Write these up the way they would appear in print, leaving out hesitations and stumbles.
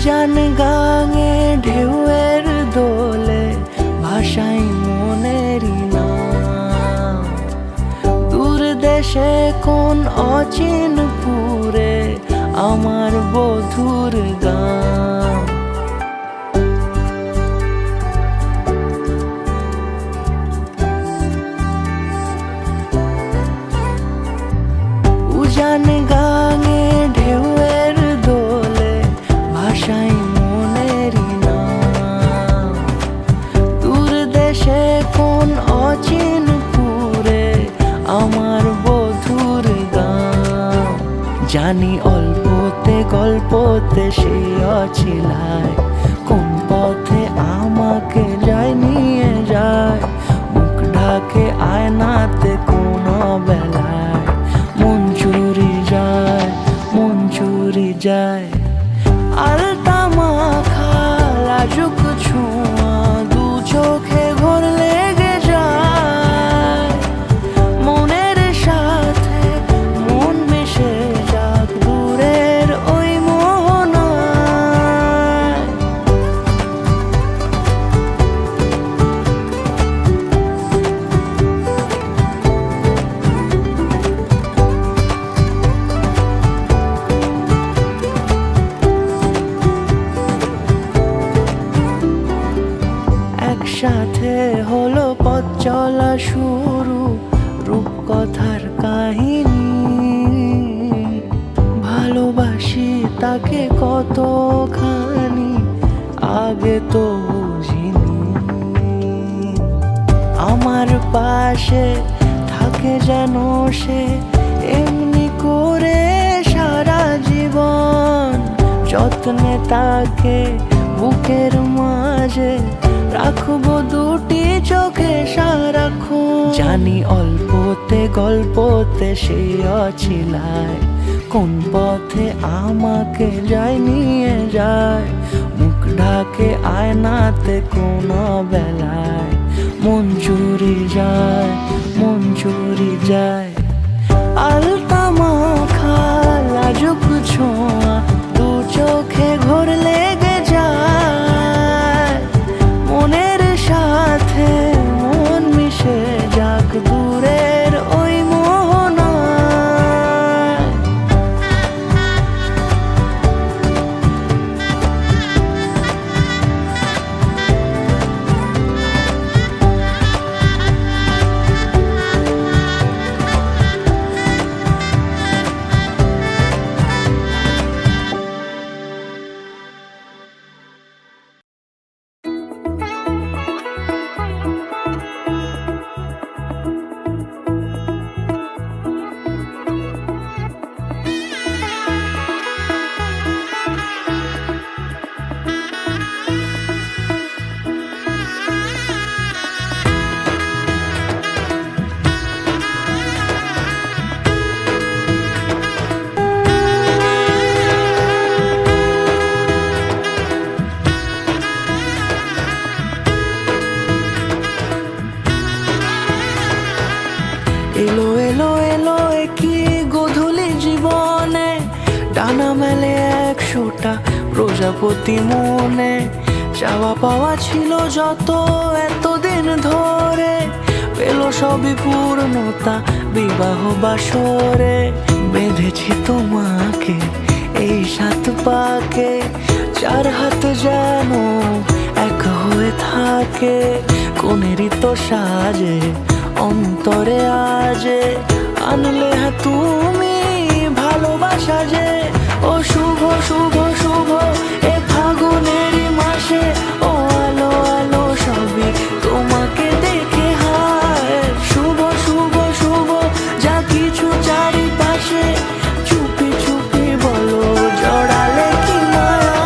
উজান গাঙে ঢেউয়ের দোলে ভাষাই মনেরই নাম। দূর দেশে কোন অচিনপুরে আমার বধুর গান। উজান গাঙে ঢেউয়ের দোলে ভাষাই মনেরই নাম। দূর দেশে কোন অচিনপুরে আমার বধুর গান। জানি অল্পতে গল্পতে সে অছিলায় কোন পথে আমাকে যায় নিয়ে যায়। মুখ ঢাকে আয়নাতে কোন বেলায় মন চুরি যায়, মন চুরি যায়। আলতা মাখা লাজুক ছোঁয়া দু চোখে ঘোর লেগে যায়। মনের সাথে মন মিশে যাক দূরের ওই মোহনায়। একসাথে হলো পথ চলা শুরু, রূপকথার কাহিনী। ভালোবাসি তাকে কতখানি আগে তো বুঝিনি। আমার পাশে থাকে যেন সে এমনি করে সারা জীবন। যত্নে তাকে বুকের মাঝে রাখবো দুটি চোখে সারাক্ষণ। জানি অল্পতে গল্পতে সে অছিলায় কোন পথে আমাকে যায় নিয়ে যায়। মুখ ঢাকে আয়নাতে কোন বেলায় মন চুরি যায়, মন চুরি যায়। আলতা মাখা লাজুক ছোঁয়া দু চোখে ঘোর লেগে যায়। মনের সাথে মন মিশে যাক দূরের ওই মোহনায়। এলো এলো এলো কি গধূলি জীবনে, ডানা মেলে 100টা প্রজাপতি মনে। চাওয়া পাওয়া ছিল যত এতদিন ধরে, পেল সবই পূর্ণতা বিবাহ বাসরে। বেঁধেছি তোমাকে এই 7 পাকে, 4 হাত যেন এক হয়ে থাকে। কোনেরই তো সাজে অন্তরে আজে আনলে তুমি ভালোবাসা যে। ও শুভ শুভ শুভ এ ফাগুনেরই মাসে, ও আলো আলো সবই তোমাকে দেখে হায়। শুভ শুভ শুভ যা কিছু চারিপাশে, চুপি চুপি বলো জড়ালে কি মায়া।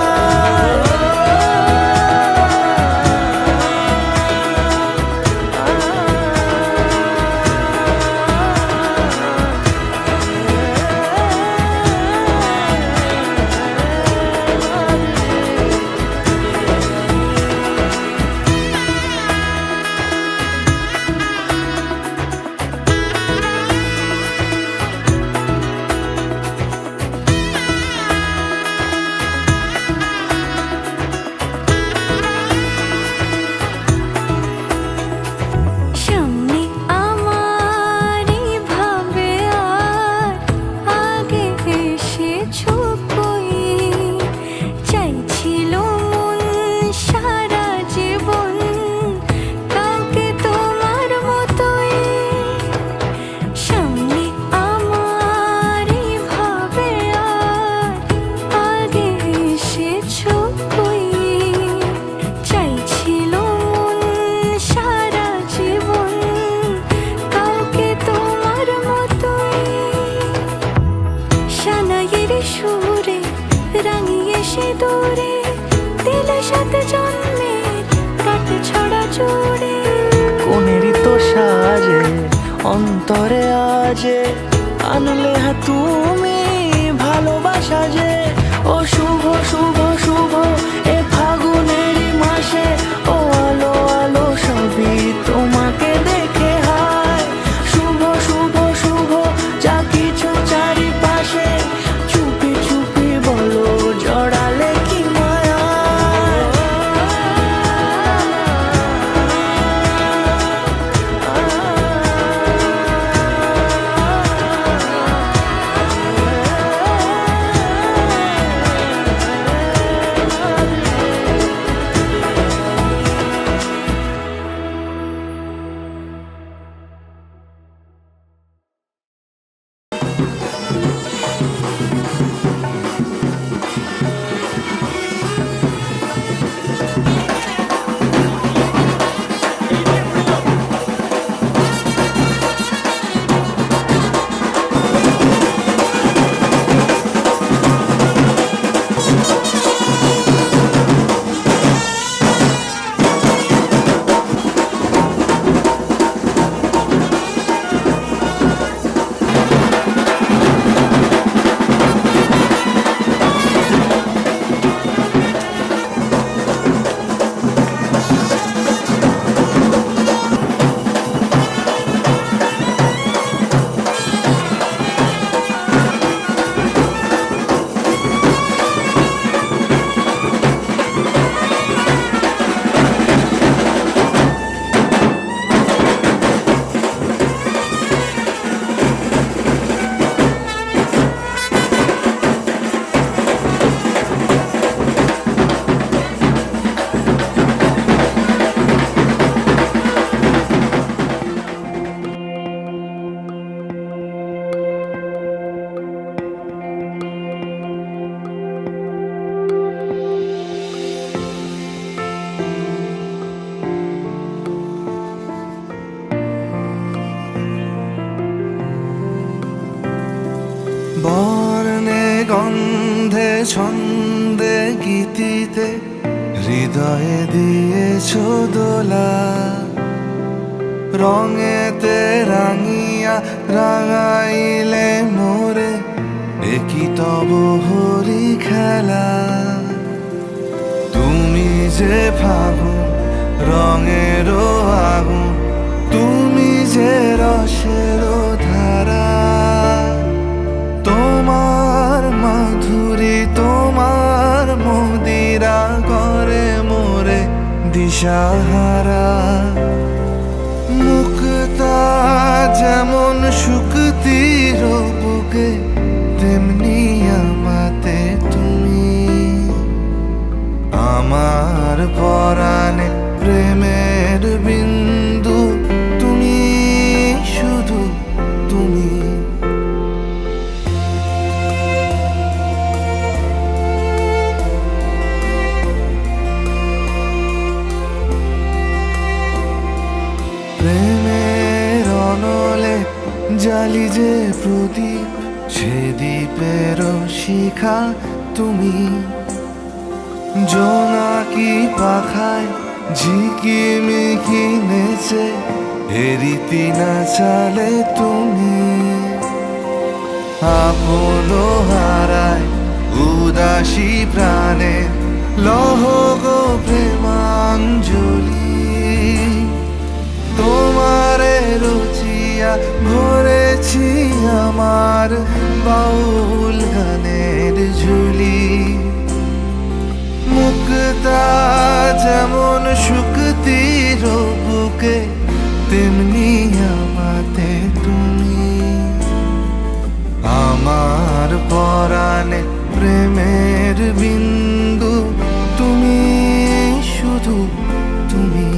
সিঁদুরে দিলে সাথে জন্মের কাট ছড়া জুড়ে। কোনেরই তো সাজে অন্তরে আজে আনলে হা তুমি ভালোবাসা যে। ও শুভ শুভ শুভ এ ফাগুনেরই মাসে, ও আলো আলো সবই তোমাকে দেখে হায়। শুভ শুভ শুভ যা কিছু চারিপাশে, চুপি চুপি বলো জড়ালে কি মায়া। বর্ণে গন্ধে ছন্দে গীতিতে হৃদয়ে দিয়েছ দোলা। রঙেতে রাঙিয়া রাঙাইলে মোরে, একই তব হরি খেলা। তুমি যে ফাগুন রঙেরও আগুন, তুমি যে রসেরও ধারা। তোমার মাধুরী তোমার মদিরা করে মোরে দিশাহারা। মুক্তা যেমন শুকতির বুকে, তেমনি আমাতে তুমি। আমার পরাণে প্রেমের বিন্দু, তুমি শুধু তুমি। প্রেমের অনলে জালি যে প্রদীপ, সে দ্বীপের শিখা তুমি। জোনাকি পাখায় ঝিকিমিকি নেচে, এরিতি না চালে তুমি। আপন হারায় উদাসী প্রাণে, লহ গো প্রেমাঞ্জলি। তোমারে রুচিয়া ভরেছি আমার বাউল গানের ঝুলি। মুক্তা যেমন শুকতির বুকে, তেমনি আমাতে তুমি। আমার পরাণে প্রেমের বিন্দু, তুমি শুধু তুমি।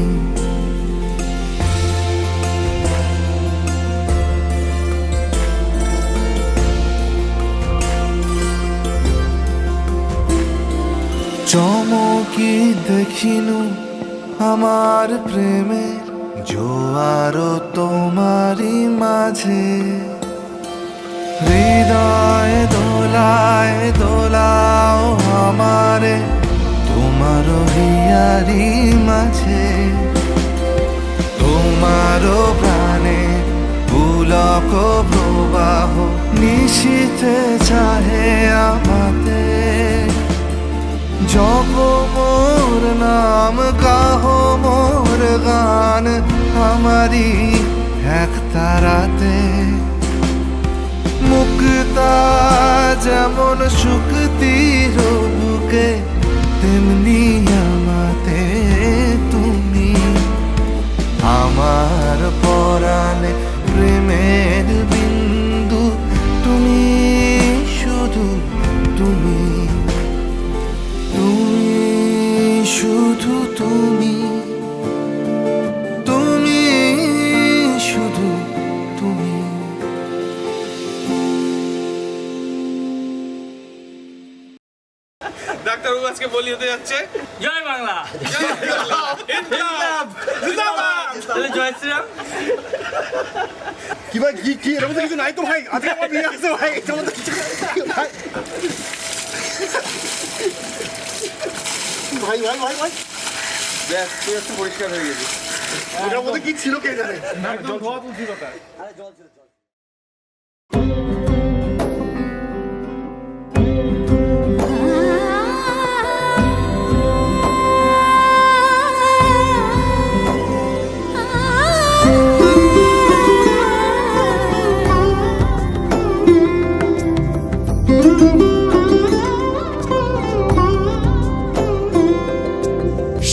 চমকি দেখিনু আমার প্রেমের জোয়ার তোমারই মাঝে। হৃদয় দোলায় দোলাও আমার আমারও হিয়ারি মাঝে তোমারও প্রাণে পুলক প্রবাহ নিশীথে চাহে আমাতে জপ মোর নাম গাহ মোর গান আমারি এক তারাতে মুক্তা যেমন শুক্তির বুকে তেমনি আমাতে তুমি আমার পরাণে প্রেমের বিন্দু তুমি শুধু তুমি তুমি শুধু তুমি তুমি শুধু তুমি ডাক্তারবাবু আজকে বলি হতে যাচ্ছে। জয় বাংলা। ইনকলাব জিন্দাবাদ। তাহলে জয় শ্রীরাম। কি ভাই কি এরকম কিছু নাই তো ভাই, আজকে আমার বিয়ে আছে ভাই, এরকম তো কিছু ভাই ভাই ভাই ভাই ভাই ব্যাস তুই একটু পরিষ্কার হয়ে গেছিস। ওটার মধ্যে কি ছিল কে জানে। একদম ধোয়া তুলসী পাতা।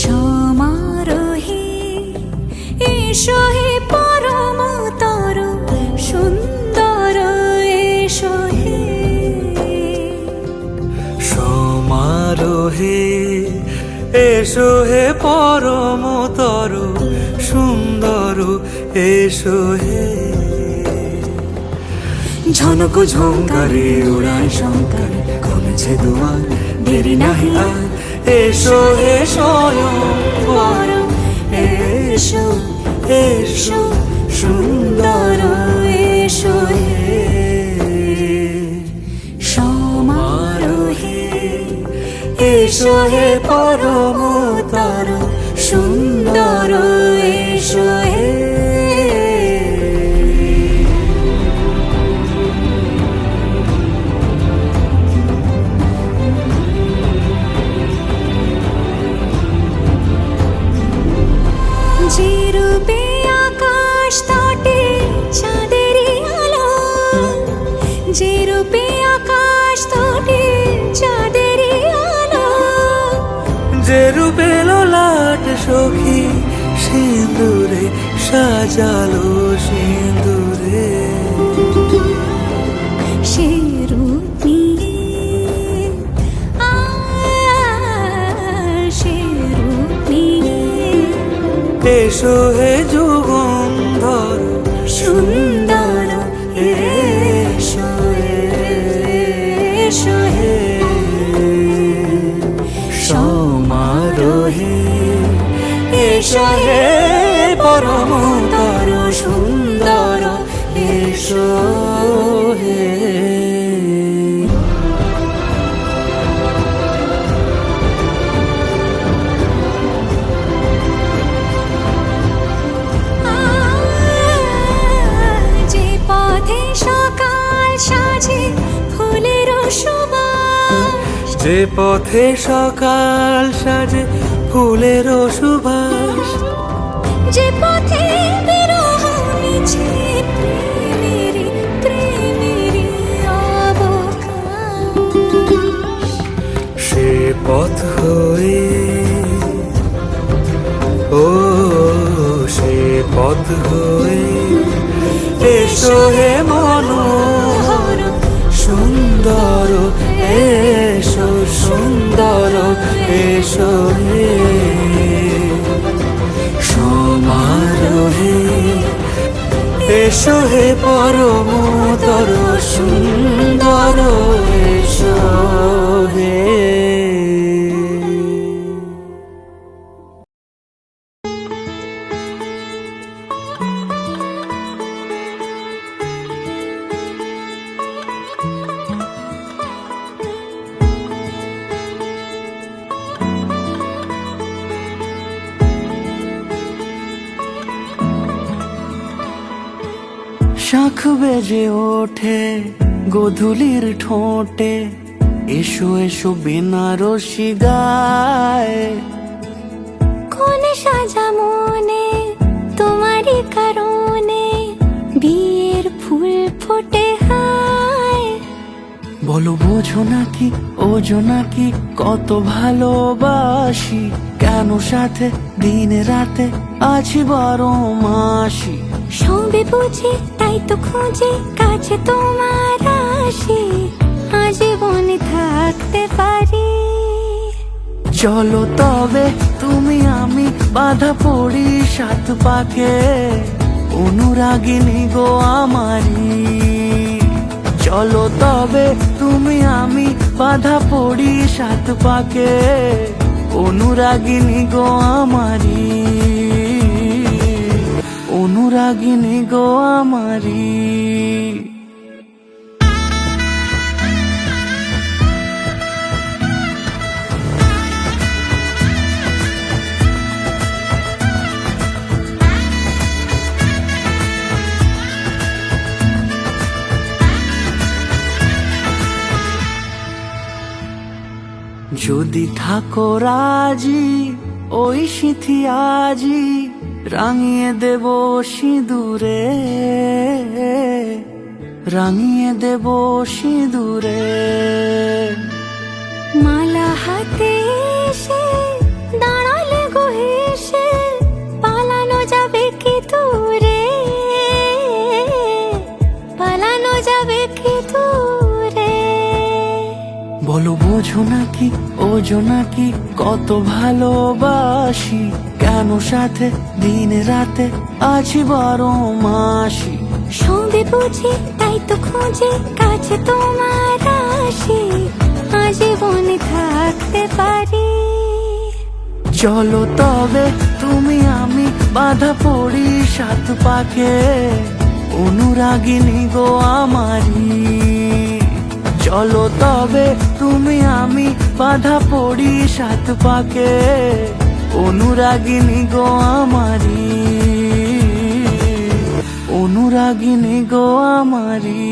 সমারোহে এসো হে পরমতর সুন্দর এসো হে সমারোহে এসো হে পরমতর সুন্দর এসো হে ঝনক ঝঙ্কারে উড়ায় শঙ্কর কমেছে দুয়ার দেরি নাহি আর এসো হে স্বয়ং পর এসো এসো সুন্দর এসো হে সমারোহে এসো হে পরমতর সুন্দর এসো হে যে রূপে আকাশ তটে চাঁদেরই আলো, যে রূপে আকাশ তটে চাঁদেরই আলো, যে রূপে ললাট সখী সিঁদুরে সাজালো সিঁদুরে সে রূপ নিয়ে সে রূপ নিয়ে এসো হে যুগন্ধর সুন্দর এসো এসো হে সমারোহে এসো হে পরমতর সুন্দর এসো হে যে পথে সকাল সাজে ফুলের সুবাস, যে পথে সকাল সাজে ফুলের সুবাস যে পথে বিরহ মিছে প্রেমেরই প্রেমেরই অবকাশ, সে পথ হয়ে ও সে পথ হয়ে এসো হে মনোহর সুন্দর এসো সুন্দর এসো হে সমারোহে এসো হে পরমতর সুন্দর এসো হে শাঁখ বেজে ওঠে গোধূলির ঠোঁটে, এসো এসো বেনারসি গায়। কোন সাজা মনে তোমারই কারণে, বিয়ের ফুল ফোটে হায়। বলো বোঝো নাকি ওজো নাকি কত ভালোবাসি, কেন সাথে দিন রাতে আছি 12 মাসি। সবে বুঝি তাই তো খুঁজে কাছে তোমার আসি, আজীবনে থাকতে পারি। চলো তবে তুমি আমি বাধা পড়ি 7 পাকে, অনুরাগিনী গো আমারি। চলো তবে তুমি আমি বাধা পড়ি 7 পাকে, অনুরাগিনী গো আমারি, অনুরাগিনী গো আমারি। যদি থাকো রাজি ওই সিঁথি আজি, রাঙিয়ে দেব সিঁদুরে, রাঙিয়ে দেব সিঁদুরে। মালা হাতে এসে দাঁড়ালে গো হেসে, পালানো যাবে কি দূরে, পালানো যাবে কি দূরে। বলো বোঝো নাকি ওজো নাকি কত ভালোবাসি, কেন সাথে দিন রাতে আছি 12 মাসি। সবে বুঝি তাই তো খুঁজে কাছে তোমার আসি, আজীবনে থাকতে পারি। চলো তবে তুমি আমি বাধা পড়ি 7 পাকে, অনুরাগিনী গো আমারি। চলো তবে তুমি আমি বাধা পড়ি 7 পাকে, অনুরাগিনী গো আমারি, অনুরাগিনী গো আমারি।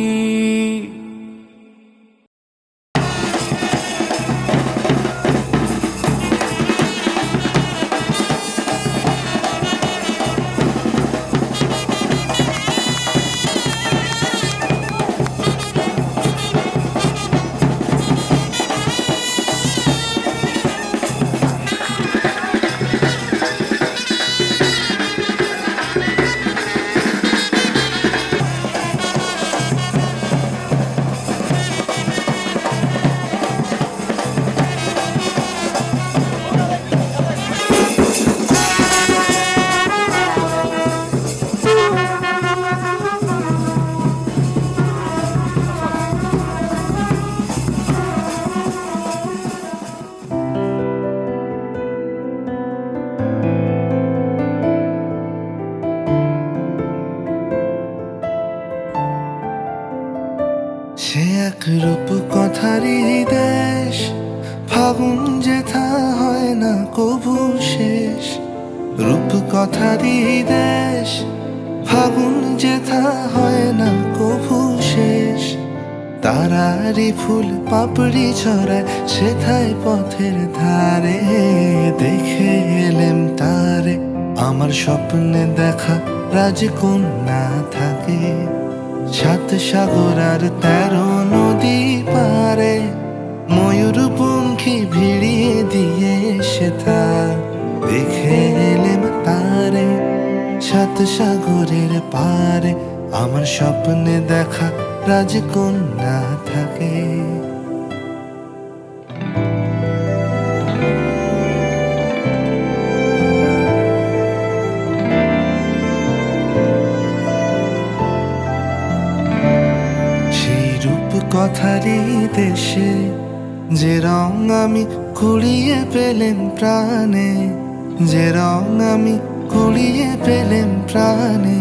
সে এক রূপ কথারই দেশ, ফাগুন যেথা হয় না কবু শেষ। রূপ কথারই দেশ, ফাগুন যেথা হয় না কবু শেষ। তারারি ফুল পাপড়ি ছড়ায় সেথায় পথের ধারে, দেখে এলেম তারে আমার স্বপ্নে দেখা রাজকন্যা থাকে। 7 সাগর আর 13 নদী পারে, ময়ূর পঙ্খী ভিড়িয়ে দিয়ে সেথা দেখে এলেম তারে। 7 সাগরের পারে আমার স্বপ্নে দেখা রাজকন্যা থাকে। কথারই দেশে যে রং আমি কুড়িয়ে পেলেম প্রাণে, যে রং আমি কুড়িয়ে পেলেম প্রাণে।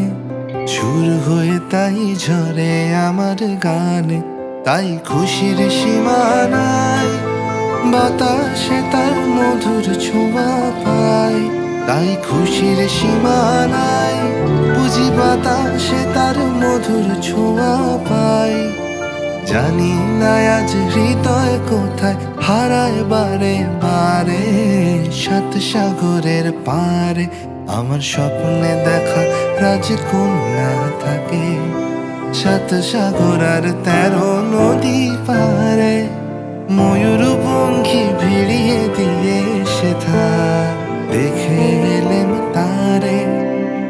সুর হয়ে তাই ঝরে আমার গানে, তাই খুশির সীমানায় বাতাসে তার মধুর ছোঁয়া পায়। তাই খুশির সীমানায় বুঝি বাতাসে তার মধুর ছোঁয়া পাই। জানি না আজ হৃদয় কোথায় হারায় বারে বারে, সাত সাগরের পারে আমার স্বপ্নে দেখা রাজকন্যা থাকে। সাত সাগর আর 13 নদী পারে ময়ূর পঙ্খী ভিড়িয়ে দিয়ে সেথা দেখে এলেম তারে।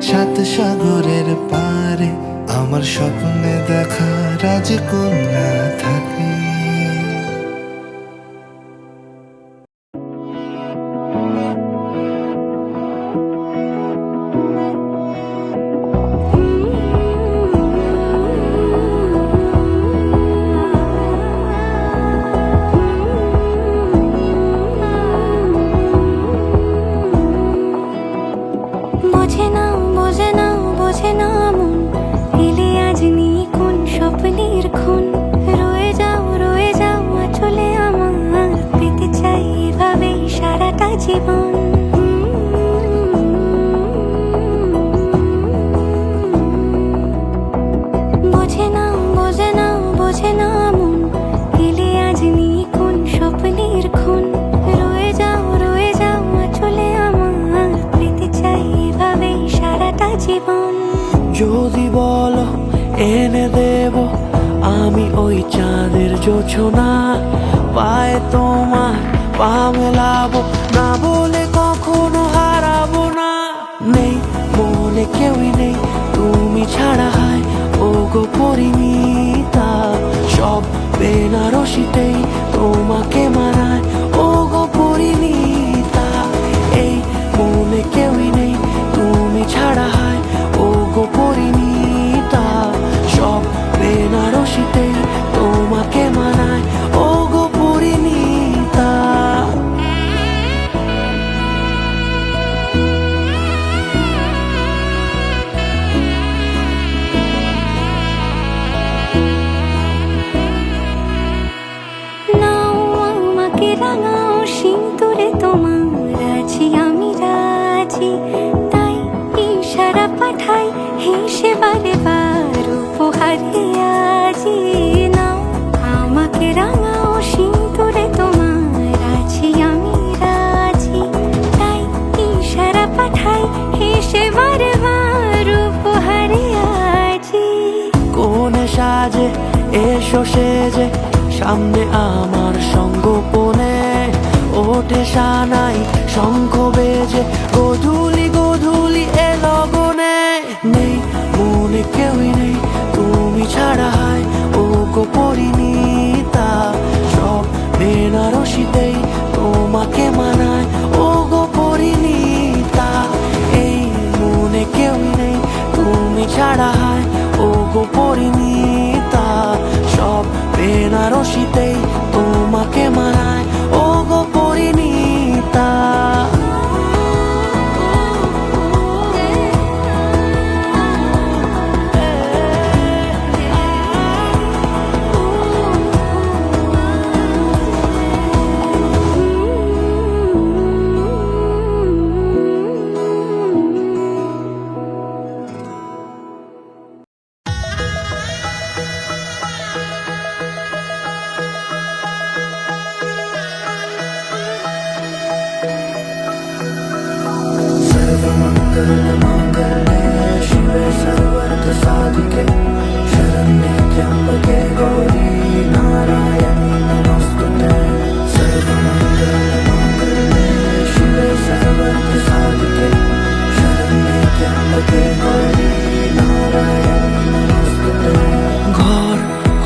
সাত সাগরের পারে আমার স্বপ্নে দেখা রাজকন্যা থাকে। বোঝে না বোঝে না বোঝে না মন, এলে আজ নিয়ে কোন স্বপ্নের খুন। রয়ে যাও চলে আমার, পেতে চাই এভাবেই সারাটা জীবন। বোঝে না বোঝে না বোঝে না মন, এলে আজ নিয়ে কোন স্বপ্নের খুন। রয়ে যাও চলে আমার, পেতে চাই এভাবেই সারাটা জীবন। যদি বলো এনে দেব আমি ওই চাঁদের জোছনা, পায়ে তোমার পা মেলাবো, না বলে কখনো হারাবো না। নেই মনে কেউই নেই তুমি ছাড়া, হায় ও গো পরিণীতা। সব বেনারসিতেই তোমাকে মানায় ও গো পরিণীতা। এই মনে কেউই নেই তুমি ছাড়া, হায় ও গো পরিণীতা। সব বেনারসিতেই তোমাকে মানায় ও গো পরিণীতা। নাও আমাকে রাঙাও সিঁদুরে তোমার, আছি আমি রাজি। তাই ইশারা পাঠাই হেসে বারে বার উপহারে আজি। নাও আমাকে রাঙাও সিঁদুরে তোমার, আছি আমি রাজি। তাই ইশারা পাঠাই হেসে বারে বার উপহারে আজি। কোন সাজে এসো সেজে সামনে আমার সঙ্গোপনে, ওঠে সানাই শঙ্খ বেজে গধূলি গধূলি এ লগনে। নেই মনে কেউই নেই তুমি ছাড়া, হায় ও গো পরিণীতা। সব বেনারসিতেই তোমাকে মানায় ও গো পরিণীতা। এই মনে কেউই নেই তুমি ছাড়া, হায় ও গো পরিণীতা। সব বেনারসিতেই তোমাকে মানায় ও গো পরিণীতা। ঘর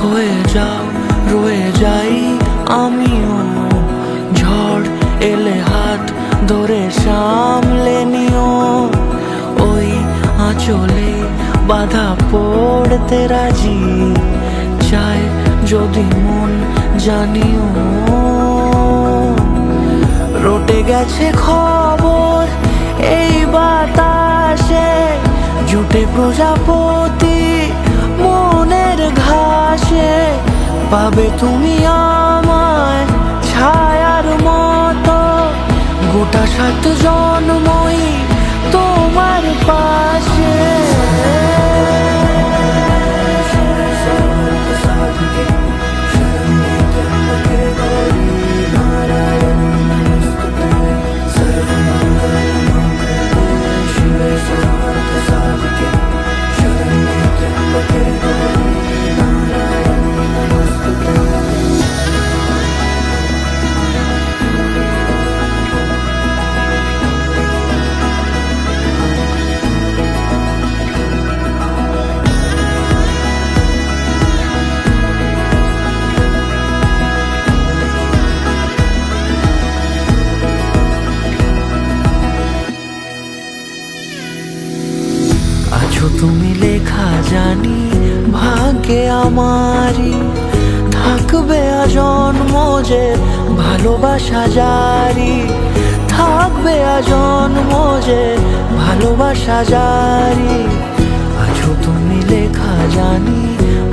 হয়ে যাও রয়ে যাই আমিও, ঝড় এলে হাত ধরে সামলে নিও। ওই আঁচলে বাধা পড়তে রাজি, চায় যদি মন জানিও। রটে গেছে খবর এই বাতাসে, জুটে প্রজাপতি মনের ঘাসে। পাবে তুমি আমায় ছায়ার মতো, গোটা 7 জন্মই তোমার পাশে। আছো তুমি লেখা জানি ভাগ্যে আমারই, থাকবে আজন্ম যে ভালোবাসা জারি, থাকবে আজন্ম যে ভালোবাসা জারি। আছো তুমি লেখা জানি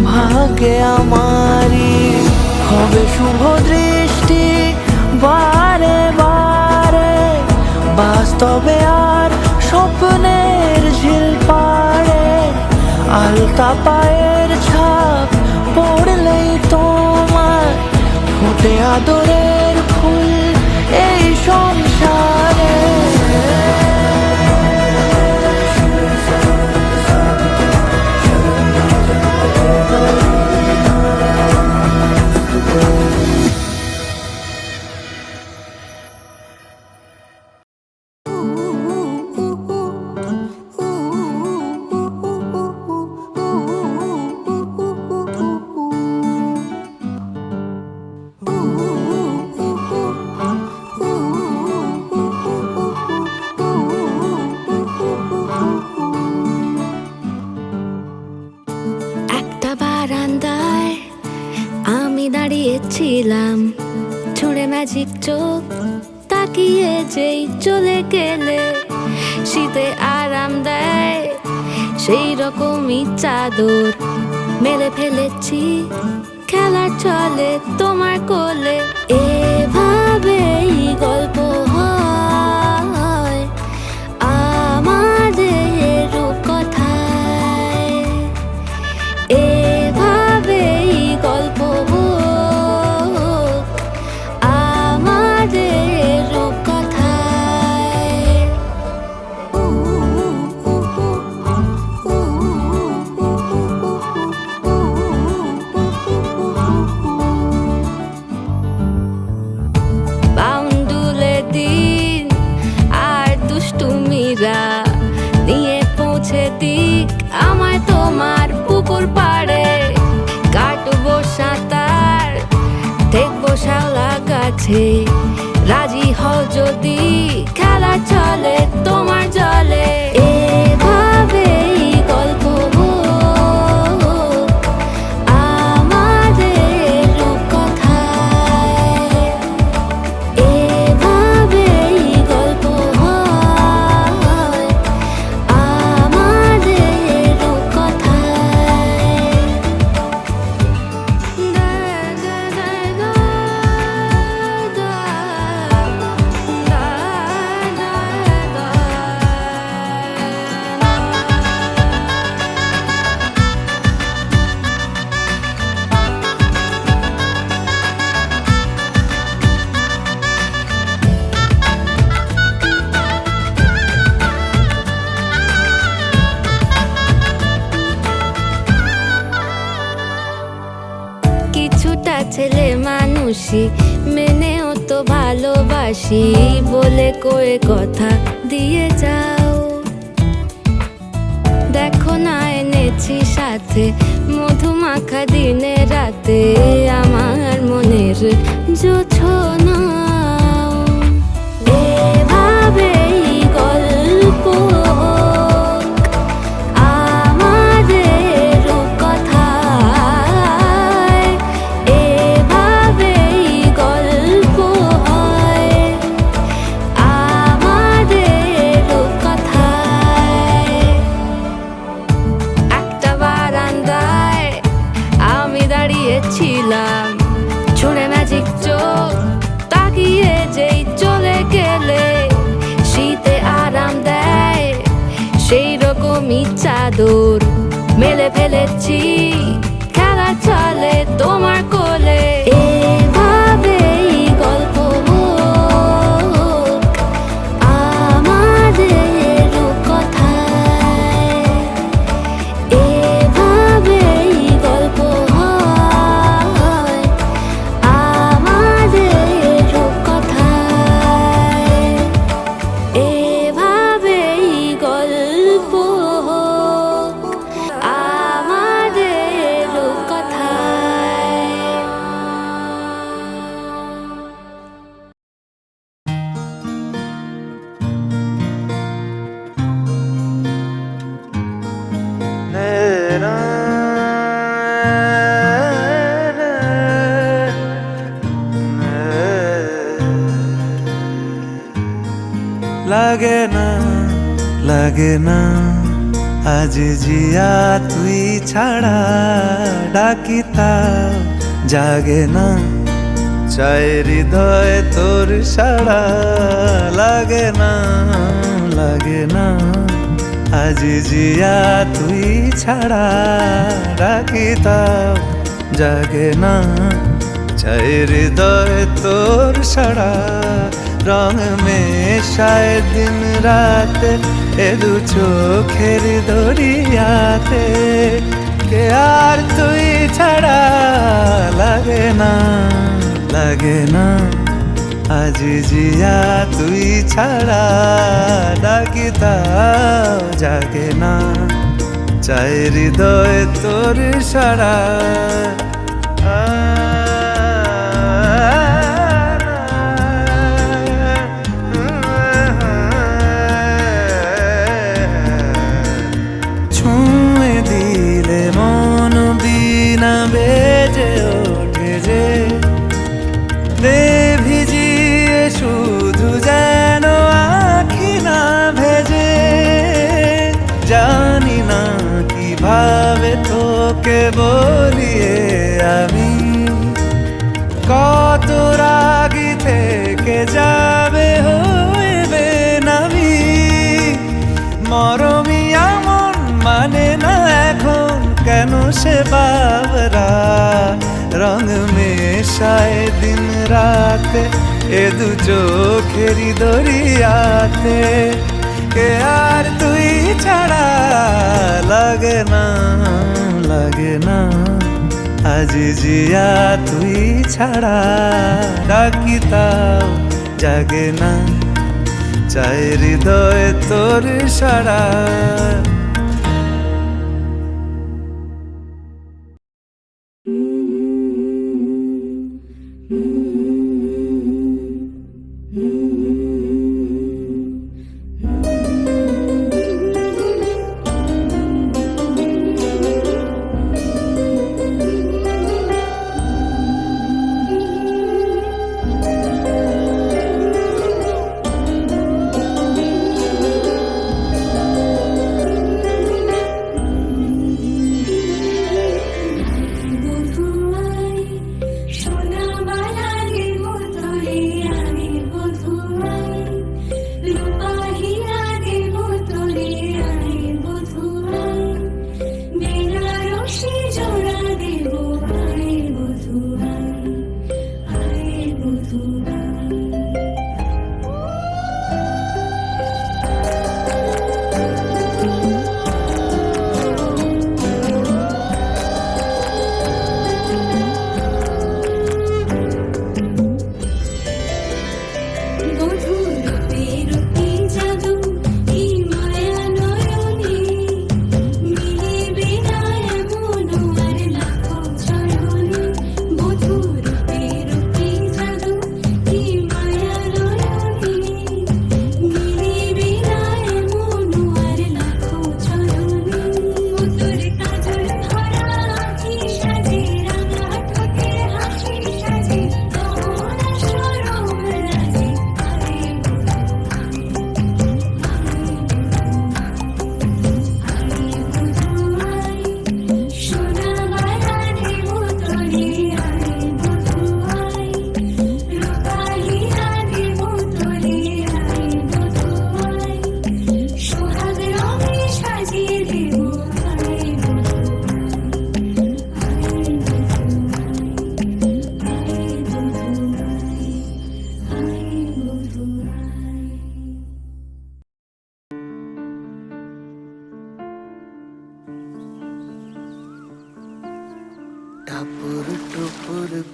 ভাগ্যে আমারই, হবে শুভ দৃষ্টি বারে বারে, বাস্তবে আর স্বপ্নের ঝিল পাড়ে। আলতা পায়ের ছাপ পড়লেই তোমার ফোটে আদরের ফুল এই সংসারে। একটা বারান্দায় আমি দাঁড়িয়েছিলাম, ছুঁড়ে ম্যাজিক চোখ তাকিয়ে যেই চলে গেলে। শীতে আরাম দেয় সেই রকমই চাদর মেলে ফেলেছি, খেলার চলে তোমার কোলে। এভাবেই গল্প হয় আমাদের রূপকথায়, এভাবেই গল্প হোক আমাদের রূপকথায়। বাউন্ডুলে দিন আর দুষ্টুমিরা নিয়ে পৌঁছে দিক আমায় তোমার পুকুর পাড়ে। কাটবো সাঁতার দেখবো শ্যাওলা গাছে, রাজি হও যদি খেলা চলে তোমার জলে। এভাবেই গল্প হোক আমাদের রূপকথায়, এভাবেই গল্প হয় আমাদের রূপকথায়। কিছুটা ছেলে মানুষই মেনেও তো ভালোবাসি, বলে কয়ে কথা দিয়ে যাও। দেখো না এনেছি সাথে মধুমাখা দিনে রাতে, আমার মনের জোছনা। এভাবেই গল্প হোক আমাদের রূপকথায়, এভাবেই গল্প হয় আমাদের রূপকথায়। একটা বারান্দায় আমি দাঁড়িয়েছিলাম, ছুঁড়ে ম্যাজিক চোখ তাকিয়ে দূর মেলে ফেলেছি খেলা চলে তোমার কোলে এভাবেই গল্প হোক আমাদের রূপকথায় এভাবেই গল্প হয় আমাদের রূপকথায় এভাবেই গল্প হোক আমাদের রূপকথায়। লাগে না লাগে না আজ জিয়া তুই ছাড়া ডাকিতা জাগে না চাই হৃদয় তোর সাড়া লাগে না আজ জিয়া তুই ছাড়া ডাকিতা জাগে না চাই হৃদয় তোর সাড়া রং মেশায় দিন রাতে এ দু চোখের দরিয়াতে কে আর তুই ছাড়া লাগে না আজ জিয়া তুই ছাড়া ডাকিতাও জাগে না চাই হৃদয় তোর সাড়া বেজে ওঠে যে দে ভিজিয়ে শুধু যেন আখি না ভেজে জানি না কিভাবে তোকে বলিয়ে আমি কত রাগি থেকে যাবে হইবে নামি মরমি এমন মানে না এখন কেন সে বাবরা রং মেশায় দিন রাতে এ দু চোখেরি দরিয়াতে কে আর তুই ছাড়া লাগে না আজ জিয়া তুই ছাড়া ডাকিতাও জাগে না চাই হৃদয় তোর সাড়া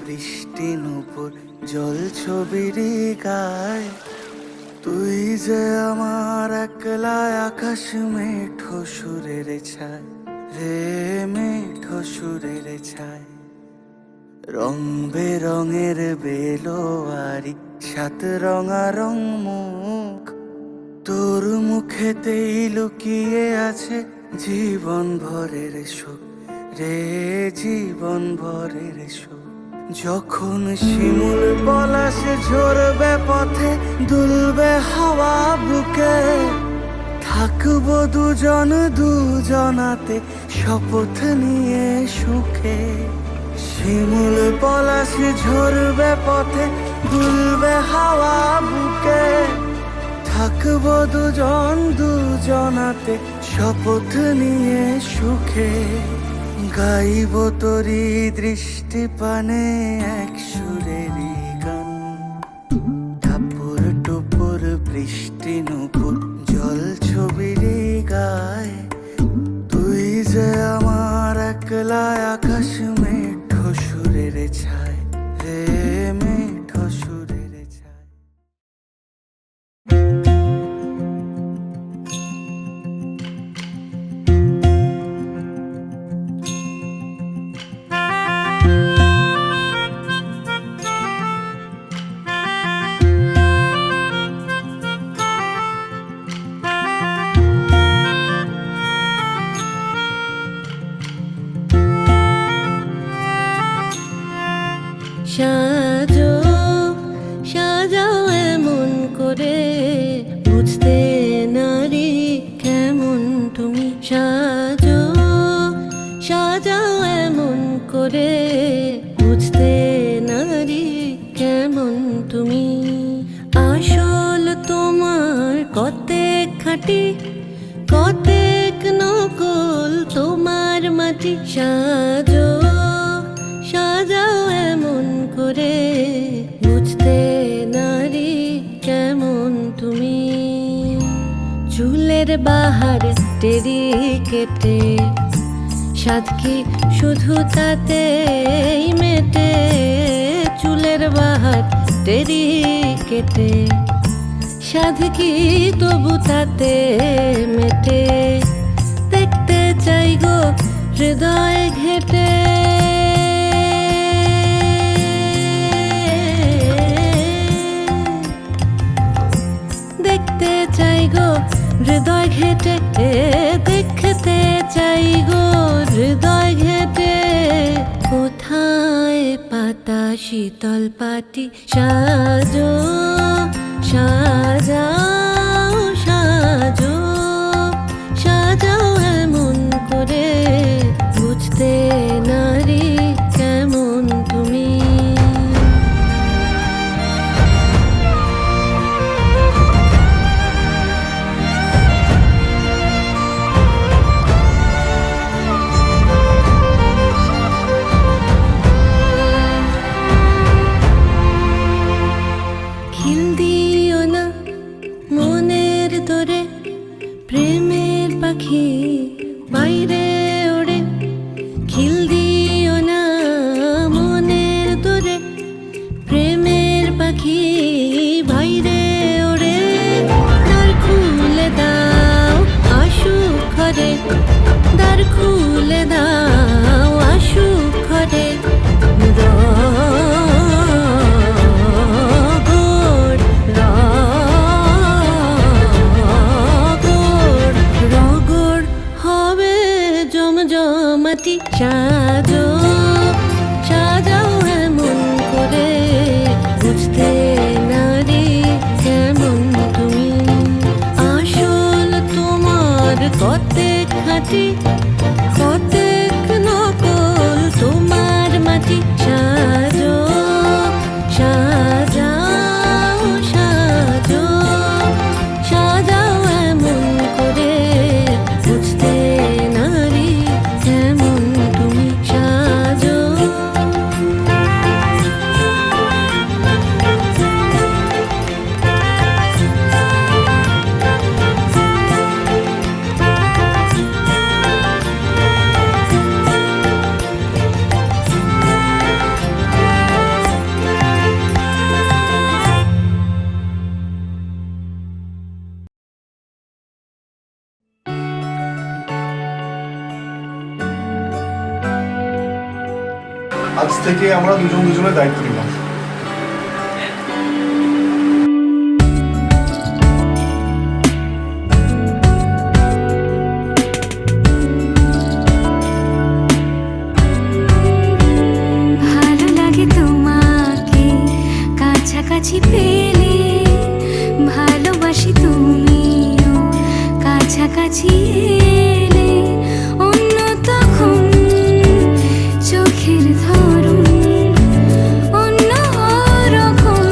বৃষ্টি নুপুর জল ছবির গায়, তুই যে আমার একলা আকাশ মেঠো সুরের ছায় রে, মেঠো সুরের ছায়। রং বেরঙের বেলোয়ারি সাত রঙা রং মুখ, তোর মুখেতেই লুকিয়ে আছে জীবন ভরের সুখ রে, জীবন ভরের সুখ। যখন শিমুল পলাশ ঝরবে পথে, দুলবে হাওয়া বুকে, থাকবো দুজন দুজনাতে শপথ নিয়ে সুখে। শিমুল পলাশ ঝরবে পথে, দুলবে হাওয়া বুকে, থাকবো দুজন দুজনাতে শপথ নিয়ে সুখে। গাইব তোরি দৃষ্টি পানে এক সুরেরই গান, টাপুর টুপুর বৃষ্টি নুপুর জল ছবির গায়, তুই যে আমার একলা আকাশ মেঠো সুরের ছায় রে, মেঠো সুরের ছায়। সাজো সাজাও এমন করে, বুঝতে নারি কেমন তুমি। সাজো সাজাও এমন করে, বুঝতে নারি কেমন তুমি। আসল তোমার কতেক খাঁটি, কতেক নকল তোমার মাটি। সাজো সাজাও এমন করে, বুঝতে নারি কেমন তুমি। চুলের বাহার টেরি কেটে, সাধ কি শুধু তাতেই মেটে। চুলের বাহার টেরি কেটে, সাধ কি তবু তাতে মেটে। দেখতে চাই গো হৃদয় ঘেটে, দেখতে চাই গো হৃদয় ঘেটে, দেখতে চাই গো হৃদয় ঘেটে। কোথায় পাতা শীতল পাটি, সাজো সাজাও সাজো সাজাও এমন করে, বুঝতে নারি কেমন তুমি। খিল দিও না মনের তোরে, প্রেমের পাখি বাইরে ওড়ে। খিল দিও না মনের তোরে, প্রেমের পাখি বাইরে ওড়ে। দ্বার খুলে দাও আশু ঘরে, দ্বার খুলে দাও আশু ঘরে। জমজমাটি সাজো সাজাও এমন করে, বুঝতে নারি কেমন তুমি। আসল তোমার কতেক খাঁটি, কতেক নকল তোমার মাটি। সাজো সাজাও সাজো সাজাও এমন করে, বুঝতে নারি কেমন তুমি। সাজো আজ থেকে আমরা দুজন দুজনের দায়িত্ব নিলাম। ভালো লাগে তোমাকে কাছাকাছি পেলে, ভালোবাসি তুমিও কাছাকাছি এলে। অন্য তখন চোখের ধরন অন্য রকম,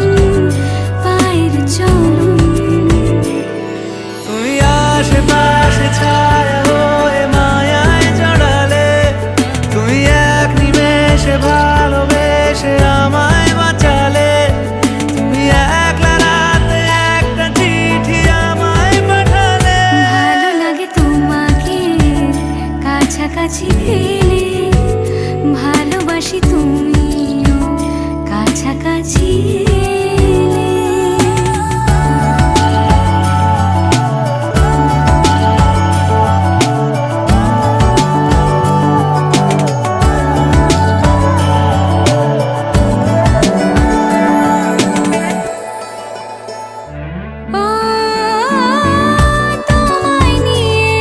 পায়ের চলন। তুমি আশেপাশে ছায়া হয়ে মায়ায় জড়ালে, তুমি এক নিমেষে ভালোবেসে আমায় বাঁচালে। তুমি একলা রাতে একটা চিঠি আমায় পাঠালে। ভালো লাগে তোমাকে কাছাকাছি পেলে, ভালোবাসি তুমিও কাছাকাছি এলে। ও তোমায় নিয়ে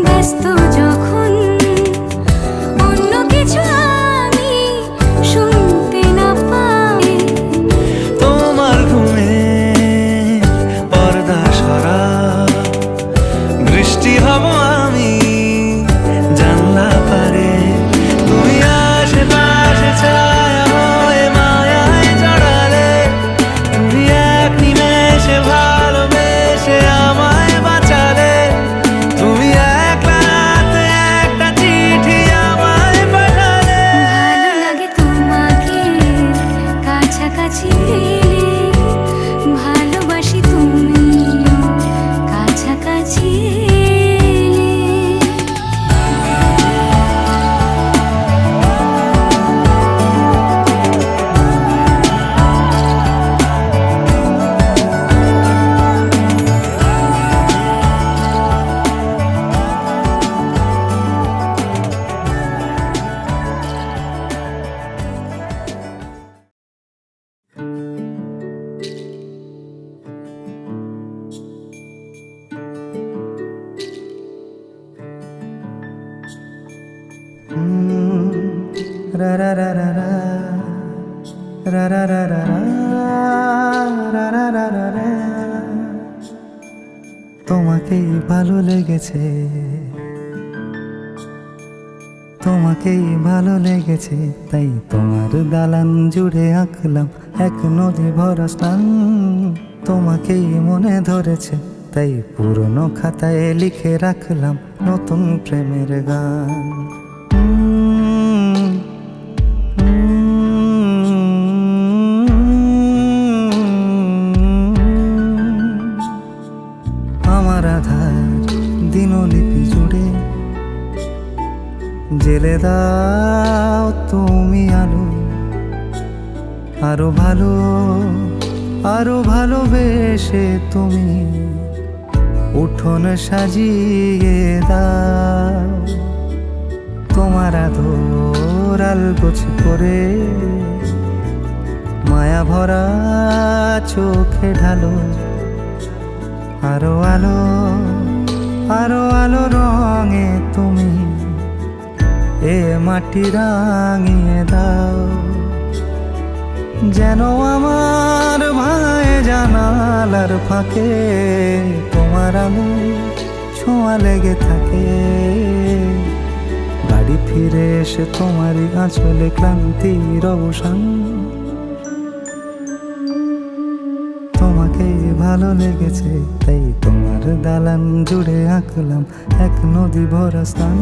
ব্যস্ত যখন, অন্য কিছু আমি শুনতে না পাই। তোমার ঘুমে পর্দা সরা, বৃষ্টি হব আমি জানলা পারে। তুমি আশেপাশে ছায়া হয়ে মায়ায় জড়ালে, তুমি এক নিমেষে ভালোবেসে আমায় বাঁচালে। তুমি একলা রাতে একটা চিঠি আমায় পাঠালে। ভালো লাগে তোমাকে কাছাকাছি পেলে, ভালোবাসি তুমিও কাছাকাছি এলে। রা রা রা রা রা, রা রা রা রা রা, রা রা রা রা রা। তোমাকেই ভালো লেগেছে, তোমাকেই ভালো লেগেছে, তাই তোমার দালান জুড়ে আঁকলাম এক নদী ভরা স্থান। তোমাকেই মনে ধরেছে, তাই পুরনো খাতায় লিখে রাখলাম নতুন প্রেমের গান। আমার আধার দিনলিপি জুড়ে জেলে দাও তুমি আলো, আরো ভালো আরো ভালোবেসে তুমি উঠোন সাজিয়ে দাও। তোমার আদর আলগোছ করে মায়া ভরা চোখে ঢালো, আরো আলো আরো আলো রঙে তুমি এ মাটি রাঙিয়ে দাও। যেন আমার ভাই জানালার ফাঁকে তোমার আলো ছোঁয়া লেগে থাকে। বাড়ি ফিরে এসে তোমারই আঁচলে ক্লান্তির অবসান। তোমাকে ভালো লেগেছে, তাই তোমার দালান জুড়ে আঁকলাম এক নদী ভরা স্থান।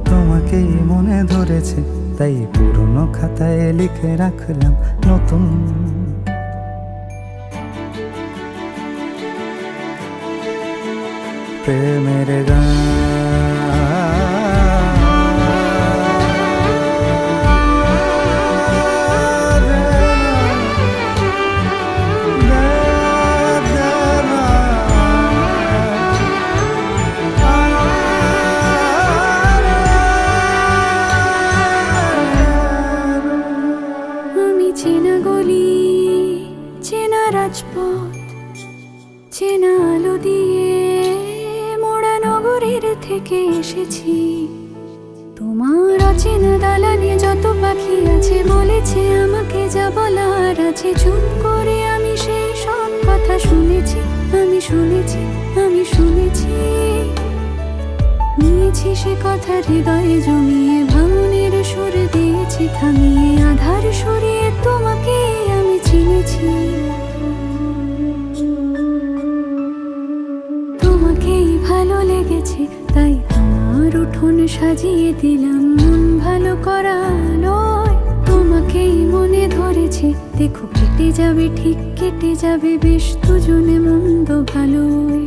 তোমাকেই মনে ধরেছে, তাই পুরনো খাতায় লিখে রাখলাম নতুন প্রেমের গান। পথ চেনা আলো দিয়ে মোড়া নগরের থেকে এসেছি। তোমার অচেনা দালানে যত পাখি আছে বলেছে আমাকে যা বলার আছে। চুপ করে আমি সেই সব কথা শুনেছি, আমি শুনেছি, আমি শুনেছি। নিয়েছি সে কথা হৃদয়ে জমিয়ে, ভাঙনের সুর দিয়েছি থামিয়ে, আধার সরিয়ে তোমাকে আমি চিনেছি। তোমাকেই ভালো লেগেছে তাই আমার উঠোন সাজিয়ে দিলাম মন ভালো করা আলোয়। তোমাকেই মনে ধরেছে দেখো কেটে যাবে, ঠিক কেটে যাবে বেশ দুজনে মন্দ ভালোই।